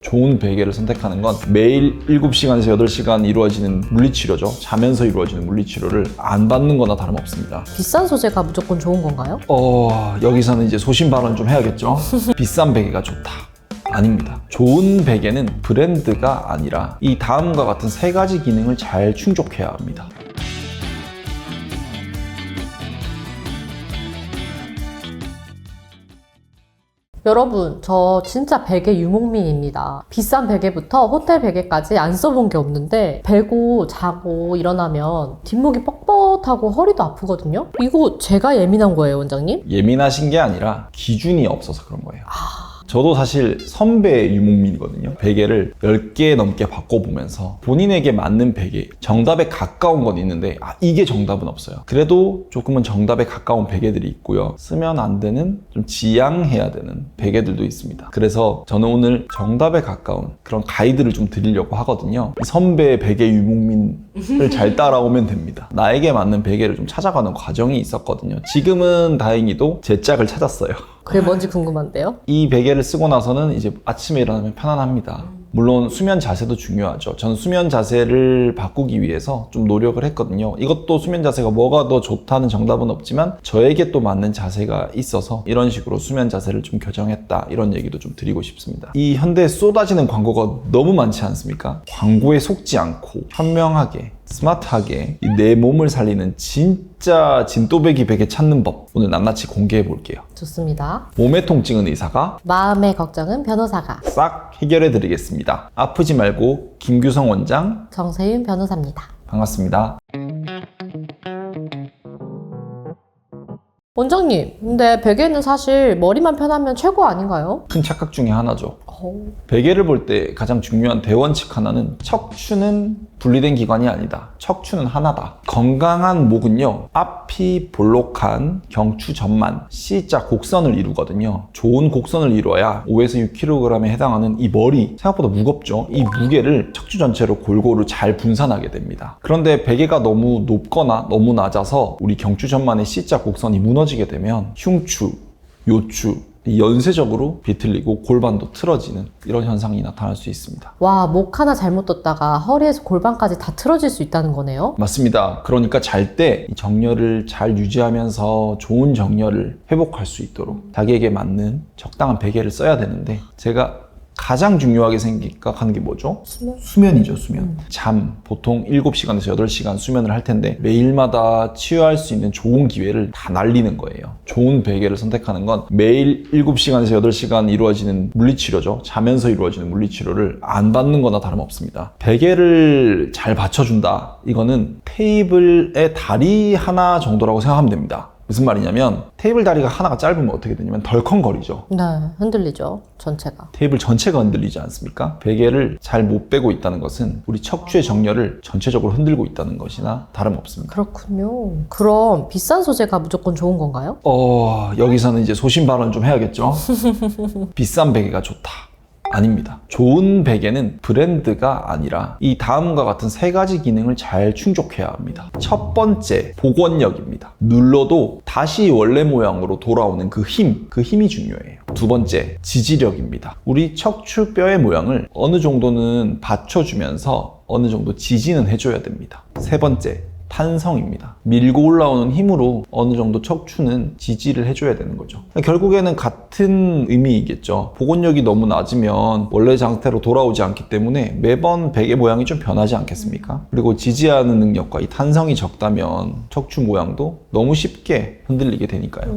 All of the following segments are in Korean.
좋은 베개를 선택하는 건 매일 7시간에서 8시간 이루어지는 물리치료죠. 자면서 이루어지는 물리치료를 안 받는 거나 다름없습니다. 비싼 소재가 무조건 좋은 건가요? 여기서는 이제 소신 발언 좀 해야겠죠. 비싼 베개가 좋다. 아닙니다. 좋은 베개는 브랜드가 아니라 이 다음과 같은 3가지 기능을 잘 충족해야 합니다. 여러분, 저 진짜 베개 유목민입니다. 비싼 베개부터 호텔 베개까지 안 써본 게 없는데 베고 자고 일어나면 뒷목이 뻣뻣하고 허리도 아프거든요? 이거 제가 예민한 거예요, 원장님? 예민하신 게 아니라 기준이 없어서 그런 거예요. 저도 사실 선배 유목민이거든요. 베개를 10개 넘게 바꿔보면서 본인에게 맞는 베개, 정답에 가까운 건 있는데 이게 정답은 없어요. 그래도 조금은 정답에 가까운 베개들이 있고요. 쓰면 안 되는, 좀 지양해야 되는 베개들도 있습니다. 그래서 저는 오늘 정답에 가까운 그런 가이드를 좀 드리려고 하거든요. 선배 베개 유목민을 잘 따라오면 됩니다. 나에게 맞는 베개를 좀 찾아가는 과정이 있었거든요. 지금은 다행히도 제 짝을 찾았어요. 그게 뭔지 궁금한데요? 이 베개를 쓰고 나서는 이제 아침에 일어나면 편안합니다. 물론 수면 자세도 중요하죠. 저는 수면 자세를 바꾸기 위해서 좀 노력을 했거든요. 이것도 수면 자세가 뭐가 더 좋다는 정답은 없지만 저에게 또 맞는 자세가 있어서 이런 식으로 수면 자세를 좀 교정했다, 이런 얘기도 좀 드리고 싶습니다. 이 현대에 쏟아지는 광고가 너무 많지 않습니까? 광고에 속지 않고 현명하게 스마트하게 내 몸을 살리는 진짜 진또배기 베개 찾는 법, 오늘 낱낱이 공개해 볼게요. 좋습니다. 몸의 통증은 의사가, 마음의 걱정은 변호사가, 싹 해결해 드리겠습니다. 아프지 말고 김규성 원장, 정세윤 변호사입니다. 반갑습니다. 원장님, 근데 베개는 사실 머리만 편하면 최고 아닌가요? 큰 착각 중에 하나죠. 베개를 볼 때 가장 중요한 대원칙 하나는 척추는 분리된 기관이 아니다. 척추는 하나다. 건강한 목은요, 앞이 볼록한 경추 전만 C자 곡선을 이루거든요. 좋은 곡선을 이루어야 5에서 6kg에 해당하는 이 머리, 생각보다 무겁죠. 이 무게를 척추 전체로 골고루 잘 분산하게 됩니다. 그런데 베개가 너무 높거나 너무 낮아서 우리 경추 전만의 C자 곡선이 무너지게 되면 흉추, 요추, 연쇄적으로 비틀리고 골반도 틀어지는 이런 현상이 나타날 수 있습니다. 와, 목 하나 잘못 떴다가 허리에서 골반까지 다 틀어질 수 있다는 거네요? 맞습니다. 그러니까 잘 때 정렬을 잘 유지하면서 좋은 정렬을 회복할 수 있도록 자기에게 맞는 적당한 베개를 써야 되는데, 제가 가장 중요하게 생각하는 게 뭐죠? 수면이죠, 수면. 잠, 보통 7시간에서 8시간 수면을 할 텐데 매일마다 치유할 수 있는 좋은 기회를 다 날리는 거예요. 좋은 베개를 선택하는 건 매일 7시간에서 8시간 이루어지는 물리치료죠. 자면서 이루어지는 물리치료를 안 받는 거나 다름없습니다. 베개를 잘 받쳐준다. 이거는 테이블의 다리 하나 정도라고 생각하면 됩니다. 무슨 말이냐면 테이블 다리가 하나가 짧으면 어떻게 되냐면 덜컹거리죠. 네, 흔들리죠, 전체가. 테이블 전체가 흔들리지 않습니까? 베개를 잘 못 빼고 있다는 것은 우리 척추의 정렬을 전체적으로 흔들고 있다는 것이나 다름없습니다. 그렇군요. 그럼 비싼 소재가 무조건 좋은 건가요? 여기서는 이제 소신 발언 좀 해야겠죠. 비싼 베개가 좋다. 아닙니다. 좋은 베개는 브랜드가 아니라 이 다음과 같은 3가지 기능을 잘 충족해야 합니다. 첫 번째, 복원력입니다. 눌러도 다시 원래 모양으로 돌아오는 그 힘이 중요해요. 두 번째, 지지력입니다. 우리 척추뼈의 모양을 어느 정도는 받쳐주면서 어느 정도 지지는 해줘야 됩니다. 세 번째, 탄성입니다. 밀고 올라오는 힘으로 어느 정도 척추는 지지를 해줘야 되는 거죠. 결국에는 같은 의미이겠죠. 복원력이 너무 낮으면 원래 상태로 돌아오지 않기 때문에 매번 베개 모양이 좀 변하지 않겠습니까? 그리고 지지하는 능력과 이 탄성이 적다면 척추 모양도 너무 쉽게 흔들리게 되니까요.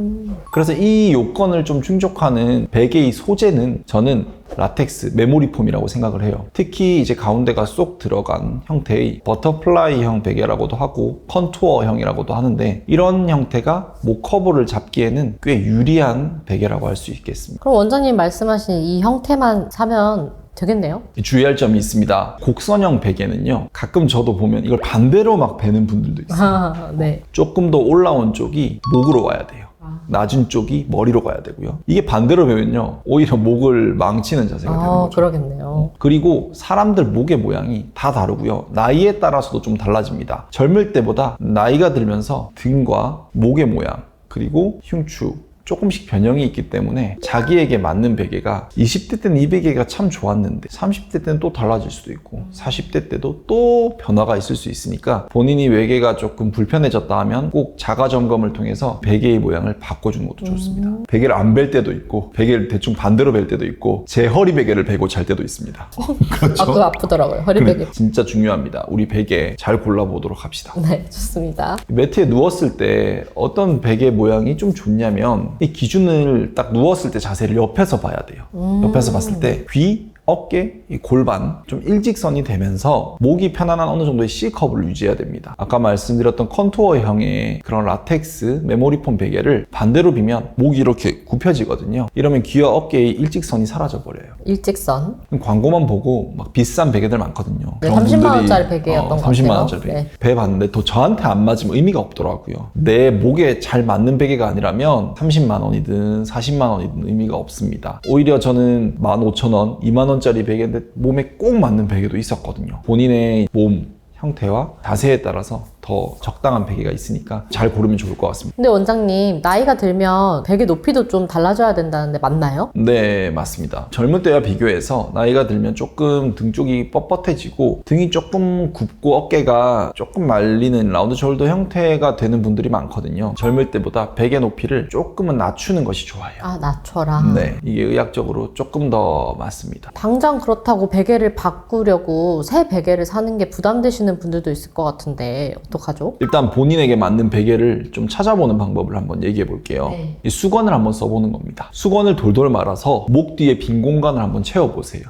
그래서 이 요건을 좀 충족하는 베개의 소재는 저는 라텍스, 메모리폼이라고 생각을 해요. 특히 이제 가운데가 쏙 들어간 형태의 버터플라이형 베개라고도 하고 컨투어형이라고도 하는데, 이런 형태가 목 커브를 잡기에는 꽤 유리한 베개라고 할 수 있겠습니다. 그럼 원장님 말씀하신 이 형태만 사면 되겠네요? 주의할 점이 있습니다. 곡선형 베개는요, 가끔 저도 보면 이걸 반대로 막 베는 분들도 있어요. 네. 조금 더 올라온 쪽이 목으로 와야 돼요. 낮은 쪽이 머리로 가야 되고요. 이게 반대로 배면요, 오히려 목을 망치는 자세가 되는 거죠. 그러겠네요. 그리고 사람들 목의 모양이 다 다르고요. 나이에 따라서도 좀 달라집니다. 젊을 때보다 나이가 들면서 등과 목의 모양, 그리고 흉추, 조금씩 변형이 있기 때문에 자기에게 맞는 베개가 20대 때는 이 베개가 참 좋았는데 30대 때는 또 달라질 수도 있고 40대 때도 또 변화가 있을 수 있으니까 본인이 외계가 조금 불편해졌다 하면 꼭 자가 점검을 통해서 베개의 모양을 바꿔주는 것도 좋습니다. 베개를 안 벨 때도 있고 베개를 대충 반대로 벨 때도 있고 제 허리 베개를 베고 잘 때도 있습니다. 그렇죠? 아, 그거 아프더라고요. 허리 베개. 진짜 중요합니다. 우리 베개 잘 골라보도록 합시다. 네, 좋습니다. 매트에 누웠을 때 어떤 베개 모양이 좀 좋냐면 이 기준을 딱 누웠을 때 자세를 옆에서 봐야 돼요. 옆에서 봤을 때 귀, 어깨, 이 골반 좀 일직선이 되면서 목이 편안한 어느 정도의 C컵을 유지해야 됩니다. 아까 말씀드렸던 컨투어형의 그런 라텍스 메모리폼 베개를 반대로 비면 목이 이렇게 굽혀지거든요. 이러면 귀와 어깨의 일직선이 사라져 버려요. 일직선. 광고만 보고 막 비싼 베개들 많거든요. 네, 그런 30만 분들이, 원짜리 베개였던 것 30만 같아요. 원짜리 베개. 네. 베개 봤는데 또 저한테 안 맞으면 의미가 없더라고요. 내 목에 잘 맞는 베개가 아니라면 30만 원이든 40만 원이든 의미가 없습니다. 오히려 저는 15,000원, 2만 원짜리 베개인데 몸에 꼭 맞는 베개도 있었거든요. 본인의 몸 형태와 자세에 따라서 더 적당한 베개가 있으니까 잘 고르면 좋을 것 같습니다. 근데 원장님, 나이가 들면 베개 높이도 좀 달라져야 된다는데 맞나요? 네, 맞습니다. 젊을 때와 비교해서 나이가 들면 조금 등 쪽이 뻣뻣해지고 등이 조금 굽고 어깨가 조금 말리는 라운드 숄더 형태가 되는 분들이 많거든요. 젊을 때보다 베개 높이를 조금은 낮추는 것이 좋아요. 아, 낮춰라. 네, 이게 의학적으로 조금 더 맞습니다. 당장 그렇다고 베개를 바꾸려고 새 베개를 사는 게 부담되시는 분들도 있을 것 같은데 어떡하죠? 일단 본인에게 맞는 베개를 좀 찾아보는 방법을 한번 얘기해 볼게요. 네. 이 수건을 한번 써보는 겁니다. 수건을 돌돌 말아서 목 뒤에 빈 공간을 한번 채워보세요.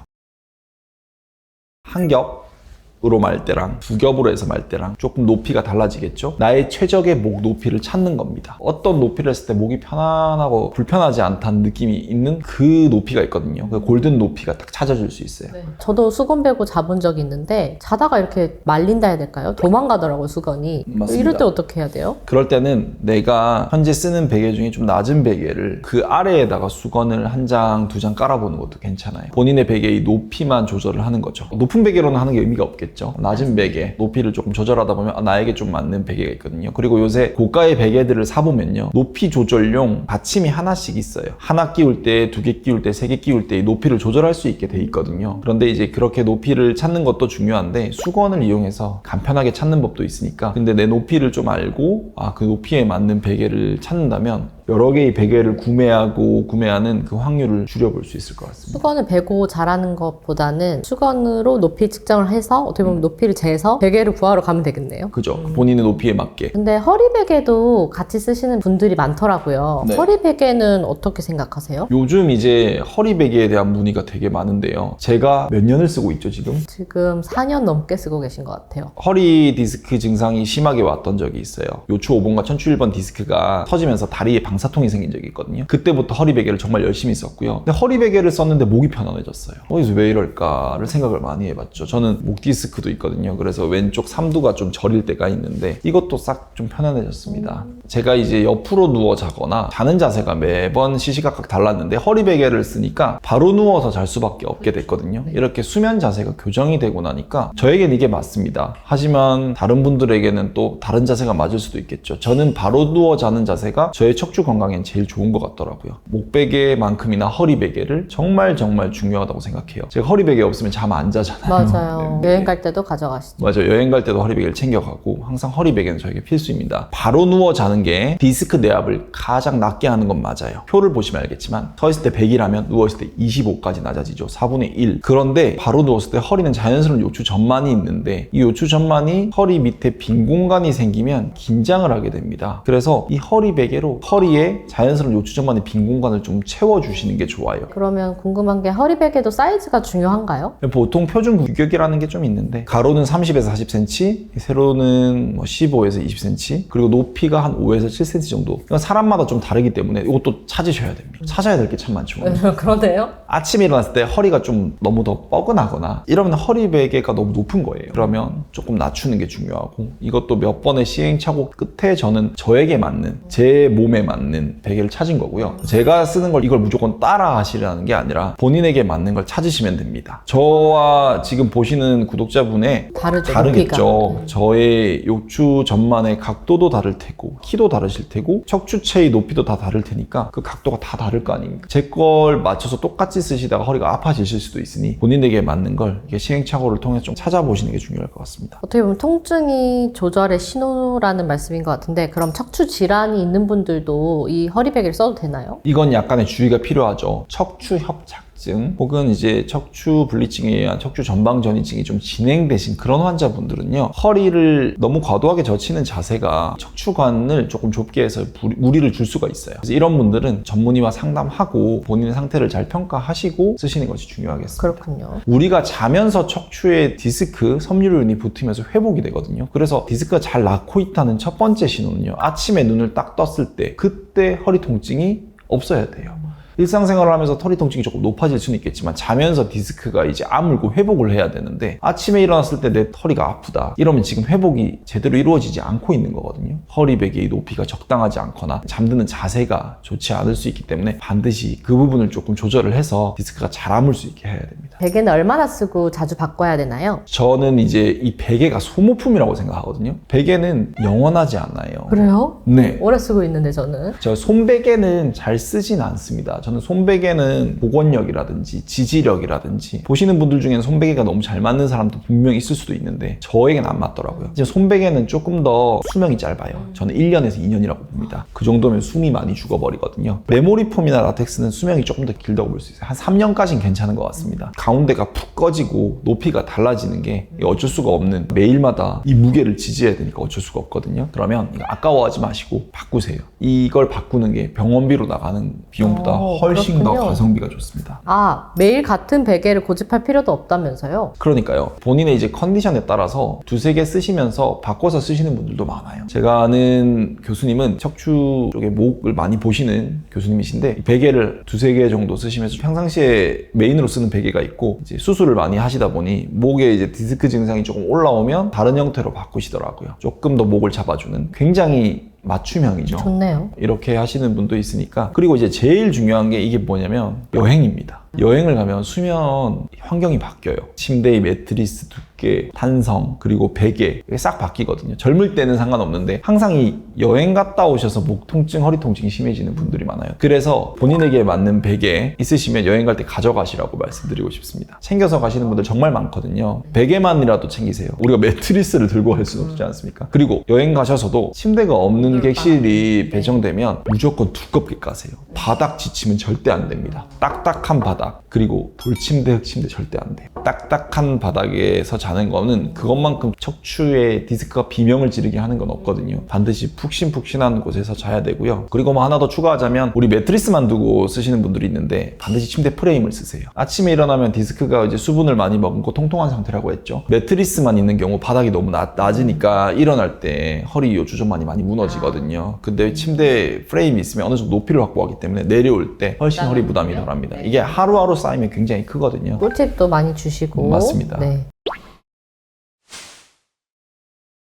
한 겹으로 말 때랑 두 겹으로 해서 말 때랑 조금 높이가 달라지겠죠? 나의 최적의 목 높이를 찾는 겁니다. 어떤 높이를 했을 때 목이 편안하고 불편하지 않다는 느낌이 있는 그 높이가 있거든요. 그 골든 높이가 딱 찾아줄 수 있어요. 네. 저도 수건 베고 자본 적이 있는데 자다가 이렇게 말린다 해야 될까요? 도망가더라고요, 수건이. 맞습니다. 이럴 때 어떻게 해야 돼요? 그럴 때는 내가 현재 쓰는 베개 중에 좀 낮은 베개를 그 아래에다가 수건을 한 장, 두 장 깔아보는 것도 괜찮아요. 본인의 베개의 높이만 조절을 하는 거죠. 높은 베개로는 하는 게 의미가 없겠죠. 낮은 베개, 높이를 조금 조절하다 보면 나에게 좀 맞는 베개가 있거든요. 그리고 요새 고가의 베개들을 사보면요. 높이 조절용 받침이 하나씩 있어요. 하나 끼울 때, 두 개 끼울 때, 세 개 끼울 때 높이를 조절할 수 있게 돼 있거든요. 그런데 이제 그렇게 높이를 찾는 것도 중요한데 수건을 이용해서 간편하게 찾는 법도 있으니까 근데 내 높이를 좀 알고 그 높이에 맞는 베개를 찾는다면 여러 개의 베개를 구매하는 그 확률을 줄여볼 수 있을 것 같습니다. 수건을 베고 자라는 것보다는 수건으로 높이 측정을 해서 어떻게 보면 높이를 재서 베개를 구하러 가면 되겠네요. 그죠? 본인의 높이에 맞게. 근데 허리 베개도 같이 쓰시는 분들이 많더라고요. 네. 허리 베개는 어떻게 생각하세요? 요즘 이제 허리 베개에 대한 문의가 되게 많은데요. 제가 몇 년을 쓰고 있죠, 지금? 지금 4년 넘게 쓰고 계신 것 같아요. 허리 디스크 증상이 심하게 왔던 적이 있어요. 요추 5번과 천추 1번 디스크가 터지면서 다리에 방사통이 생긴 적이 있거든요. 그때부터 허리 베개를 정말 열심히 썼고요. 근데 허리 베개를 썼는데 목이 편안해졌어요. 어디서 왜 이럴까를 생각을 많이 해봤죠. 저는 목 디스크도 있거든요. 그래서 왼쪽 삼두가 좀 저릴 때가 있는데 이것도 싹 좀 편안해졌습니다. 제가 이제 옆으로 누워 자거나 자는 자세가 매번 시시각각 달랐는데 허리 베개를 쓰니까 바로 누워서 잘 수밖에 없게 됐거든요. 이렇게 수면 자세가 교정이 되고 나니까 저에겐 이게 맞습니다. 하지만 다른 분들에게는 또 다른 자세가 맞을 수도 있겠죠. 저는 바로 누워 자는 자세가 저의 척추 건강엔 제일 좋은 것 같더라고요. 목 베개만큼이나 허리 베개를 정말 중요하다고 생각해요. 제가 허리 베개 없으면 잠 안 자잖아요. 맞아요. 네. 여행 갈 때도 가져가시죠. 맞아요. 여행 갈 때도 허리 베개를 챙겨가고 항상 허리 베개는 저에게 필수입니다. 바로 누워 자는 게 디스크 내압을 가장 낮게 하는 건 맞아요. 표를 보시면 알겠지만 서 있을 때 100이라면 누워있을 때 25까지 낮아지죠. 4분의 1. 그런데 바로 누웠을 때 허리는 자연스러운 요추 전만이 있는데 이 요추 전만이 허리 밑에 빈 공간이 생기면 긴장을 하게 됩니다. 그래서 이 허리 베개로 허리에 자연스러운 요추 전만의 빈 공간을 좀 채워주시는 게 좋아요. 그러면 궁금한 게 허리 베개도 사이즈가 중요한가요? 보통 표준 규격이라는 게 좀 있는데 가로는 30에서 40cm, 세로는 15에서 20cm, 그리고 높이가 한 5에서 7cm 정도. 이건 사람마다 좀 다르기 때문에 이것도 찾으셔야 됩니다. 찾아야 될 게 참 많죠. 그러네요. 아침에 일어났을 때 허리가 좀 너무 더 뻐근하거나 이러면 허리 베개가 너무 높은 거예요. 그러면 조금 낮추는 게 중요하고 이것도 몇 번의 시행착오 끝에 저는 저에게 맞는 제 몸에 맞는 맞는 베개를 찾은 거고요. 제가 쓰는 걸 이걸 무조건 따라 하시라는 게 아니라 본인에게 맞는 걸 찾으시면 됩니다. 저와 지금 보시는 구독자분의 다르겠죠. 높이가. 저의 요추 전만의 각도도 다를 테고 키도 다르실 테고 척추체의 높이도 다 다를 테니까 그 각도가 다 다를 거 아닙니까? 제 걸 맞춰서 똑같이 쓰시다가 허리가 아파지실 수도 있으니 본인에게 맞는 걸 이게 시행착오를 통해서 좀 찾아보시는 게 중요할 것 같습니다. 어떻게 보면 통증이 조절의 신호라는 말씀인 것 같은데, 그럼 척추 질환이 있는 분들도 이 허리 베개를 써도 되나요? 이건 약간의 주의가 필요하죠. 척추 협착증 혹은 이제 척추 블리칭에 의한 척추 전방 전이증이 좀 진행되신 그런 환자분들은요, 허리를 너무 과도하게 젖히는 자세가 척추관을 조금 좁게 해서 무리를 줄 수가 있어요. 그래서 이런 분들은 전문의와 상담하고 본인의 상태를 잘 평가하시고 쓰시는 것이 중요하겠습니다. 그렇군요. 우리가 자면서 척추에 디스크, 섬유륜이 붙으면서 회복이 되거든요. 그래서 디스크가 잘 낳고 있다는 첫 번째 신호는요, 아침에 눈을 딱 떴을 때 그때 허리 통증이 없어야 돼요. 일상생활을 하면서 허리 통증이 조금 높아질 수는 있겠지만 자면서 디스크가 이제 아물고 회복을 해야 되는데 아침에 일어났을 때 내 허리가 아프다 이러면 지금 회복이 제대로 이루어지지 않고 있는 거거든요. 허리 베개의 높이가 적당하지 않거나 잠드는 자세가 좋지 않을 수 있기 때문에 반드시 그 부분을 조금 조절을 해서 디스크가 잘 아물 수 있게 해야 됩니다. 베개는 얼마나 쓰고 자주 바꿔야 되나요? 저는 이제 이 베개가 소모품이라고 생각하거든요. 베개는 영원하지 않아요. 그래요? 네. 오래 쓰고 있는데 저는. 저 손베개는 잘 쓰진 않습니다. 저는 손베개는 복원력이라든지 지지력이라든지 보시는 분들 중에는 손베개가 너무 잘 맞는 사람도 분명히 있을 수도 있는데 저에게는 안 맞더라고요. 이제 손베개는 조금 더 수명이 짧아요. 저는 1년에서 2년이라고 봅니다. 그 정도면 숨이 많이 죽어버리거든요. 메모리폼이나 라텍스는 수명이 조금 더 길다고 볼 수 있어요. 한 3년까지는 괜찮은 것 같습니다. 가운데가 푹 꺼지고 높이가 달라지는 게 어쩔 수가 없는, 매일마다 이 무게를 지지해야 되니까 어쩔 수가 없거든요. 그러면 이거 아까워하지 마시고 바꾸세요. 이걸 바꾸는 게 병원비로 나가는 비용보다 훨씬 그렇군요. 더 가성비가 좋습니다. 아, 매일 같은 베개를 고집할 필요도 없다면서요? 그러니까요. 본인의 이제 컨디션에 따라서 두세 개 쓰시면서 바꿔서 쓰시는 분들도 많아요. 제가 아는 교수님은 척추 쪽에 목을 많이 보시는 교수님이신데 베개를 두세 개 정도 쓰시면서 평상시에 메인으로 쓰는 베개가 있고 이제 수술을 많이 하시다 보니 목에 이제 디스크 증상이 조금 올라오면 다른 형태로 바꾸시더라고요. 조금 더 목을 잡아주는 굉장히 맞춤형이죠. 좋네요. 이렇게 하시는 분도 있으니까. 그리고 이제 제일 중요한 게 이게 뭐냐면 여행입니다. 여행을 가면 수면 환경이 바뀌어요. 침대의 매트리스 두께, 탄성, 그리고 베개 이게 싹 바뀌거든요. 젊을 때는 상관없는데 항상 이 여행 갔다 오셔서 목 통증, 허리 통증이 심해지는 분들이 많아요. 그래서 본인에게 맞는 베개 있으시면 여행 갈 때 가져가시라고 말씀드리고 싶습니다. 챙겨서 가시는 분들 정말 많거든요. 베개만이라도 챙기세요. 우리가 매트리스를 들고 갈 수는 없지 않습니까? 그리고 여행 가셔서도 침대가 없는 객실이 배정되면 무조건 두껍게 까세요. 바닥 지치면 절대 안 됩니다. 딱딱한 바닥, 그리고 돌침대, 흙침대 절대 안 돼요. 딱딱한 바닥에서 자는 거는 그것만큼 척추에 디스크가 비명을 지르게 하는 건 없거든요. 반드시 푹신푹신한 곳에서 자야 되고요. 그리고 뭐 하나 더 추가하자면 우리 매트리스만 두고 쓰시는 분들이 있는데 반드시 침대 프레임을 쓰세요. 아침에 일어나면 디스크가 이제 수분을 많이 머금고 통통한 상태라고 했죠. 매트리스만 있는 경우 바닥이 너무 낮으니까 일어날 때 허리 요추 전반이 많이 무너지거든요. 근데 침대 프레임이 있으면 어느 정도 높이를 확보하기 때문에 내려올 때 훨씬 허리 부담이 덜합니다. 이게 하루하루 쌓이면 굉장히 크거든요. 꿀팁도 많이 주시고. 맞습니다. 네.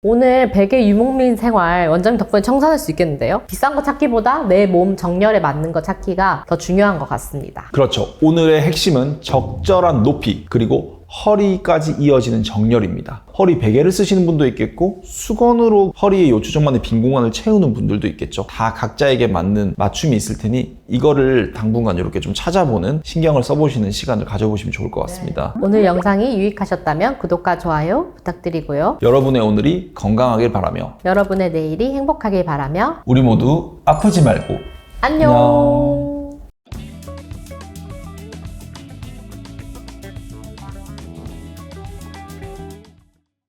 오늘 베개 유목민 생활 원장님 덕분에 청산할 수 있겠는데요? 비싼 거 찾기보다 내 몸 정렬에 맞는 거 찾기가 더 중요한 것 같습니다. 그렇죠. 오늘의 핵심은 적절한 높이 그리고 허리까지 이어지는 정렬입니다. 허리 베개를 쓰시는 분도 있겠고 수건으로 허리의 요추 전반의 빈 공간을 채우는 분들도 있겠죠. 다 각자에게 맞는 맞춤이 있을 테니 이거를 당분간 이렇게 좀 찾아보는, 신경을 써보시는 시간을 가져보시면 좋을 것 같습니다. 오늘 영상이 유익하셨다면 구독과 좋아요 부탁드리고요. 여러분의 오늘이 건강하길 바라며 여러분의 내일이 행복하길 바라며 우리 모두 아프지 말고 안녕.